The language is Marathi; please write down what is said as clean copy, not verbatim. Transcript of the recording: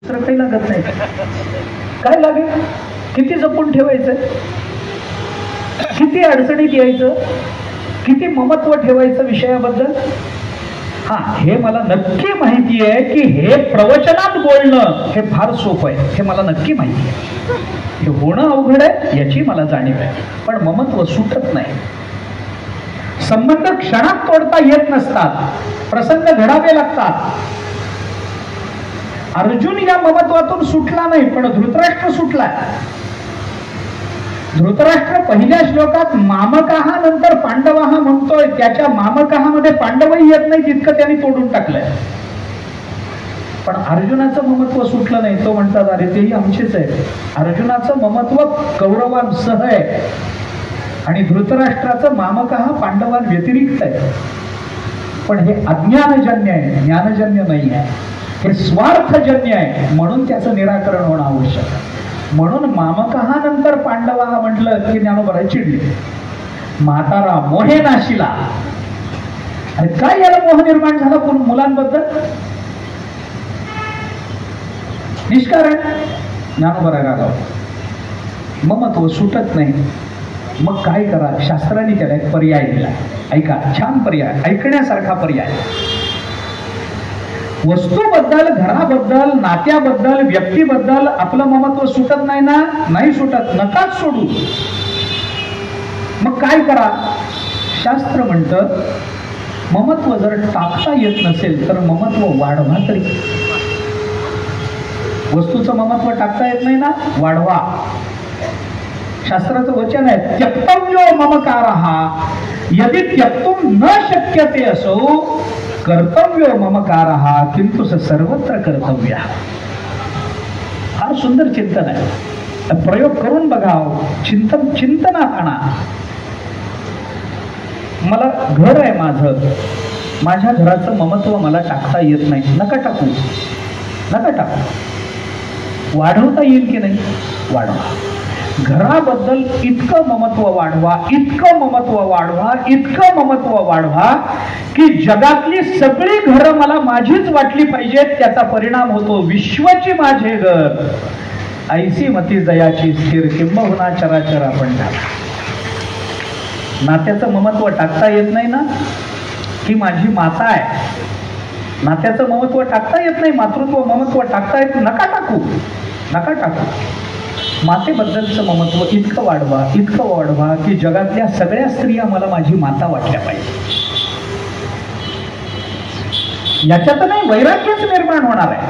काही लागत नाही. काय लागेल? किती जपून ठेवायचं, किती अडचणीत यायचं, किती ममत्व ठेवायचं विषयाबद्दल. हा, हे मला नक्की माहिती आहे की हे प्रवचनात बोलणं हे फार सोपं आहे, हे मला नक्की माहिती आहे. हे होणं अवघड आहे याची मला जाणीव आहे, पण ममत्व सुटत नाही. संबंध क्षणात तोडता येत नसतात, प्रसंग घडावे लागतात. अर्जुन या ममत्वातून सुटला नाही, पण धृतराष्ट्र सुटला. धृतराष्ट्र पहिल्या श्लोकात मामकाहा नंतर पांडवाहा म्हणतोय, त्याच्या मामकाहामध्ये पांडवही येत नाही तितकं त्यांनी तोडून टाकलंय. पण अर्जुनाचं ममत्व सुटलं नाही. तो म्हणतात अरे तेही आमचेच आहे. अर्जुनाचं ममत्व कौरवांसह आहे आणि धृतराष्ट्राचं मामकाहा पांडवां व्यतिरिक्त आहे. पण हे अज्ञानजन्य आहे, ज्ञानजन्य नाही आहे. हे स्वार्थजन्य आहे, म्हणून त्याचं निराकरण होणं आवश्यक आहे. म्हणून मामकाहा नंतर पांडवाहा म्हटलं की ज्ञानोबा चिडले. म्हातारा मोहे नाशिला. अरे काय याला मोह निर्माण झाला मुलांबद्दल? निष्कारण ज्ञानोबा रागावला. ममत्व सुटत नाही. मग काय करा? शास्त्राने त्याला एक पर्याय दिला. ऐका, छान पर्याय, ऐकण्यासारखा पर्याय. वस्तूबद्दल, घराबद्दल, नात्याबद्दल, व्यक्तीबद्दल आपलं ममत्व सुटत नाही ना? नाही सुटत, नकाच सोडू. मग काय करा? शास्त्र म्हणतं ममत्व जर टाकता येत नसेल तर ममत्व वाढवा तरी. वस्तूचं ममत्व टाकता येत नाही ना? वाढवा. शास्त्राचं वचन आहे त्यक्तव्यो ममकारः यदि त्यक्तुम न शक्यते असो कर्तव्यो ममकारः किंतु सर्वत्र कर्तव्य. फार सुंदर चिंतन आहे. प्रयोग करून बघाव, चिंतनात आणा. मला घर आहे माझं, माझ्या घराचं ममत्व मला टाकता येत नाही. नका टाकू, नका टाकू. वाढवता येईल की नाही? वाढवा. घराबद्दल इतकं ममत्व वाढवा, इतकं ममत्व वाढवा, इतकं ममत्व वाढवा की जगातली सगळी घरं मला माझीच वाटली पाहिजेत. त्याचा परिणाम होतो विश्वाची माझे घर, ऐसी मती जयाची स्थिर किंबहुना चराचर आपण झाला. नात्याचं ममत्व टाकता येत नाही ना? ही माझी माता आहे. नात्याचं ममत्व टाकता येत नाही, मातृत्व ममत्व टाकता येत. नका टाकू, नका टाकू. मातेबद्दलचं ममत्व इतकं वाढवा, इतकं वाढवा की जगातल्या सगळ्या स्त्रिया मला माझी माता वाटल्या पाहिजे. याच्यात नाही वैराग्यच निर्माण होणार आहे.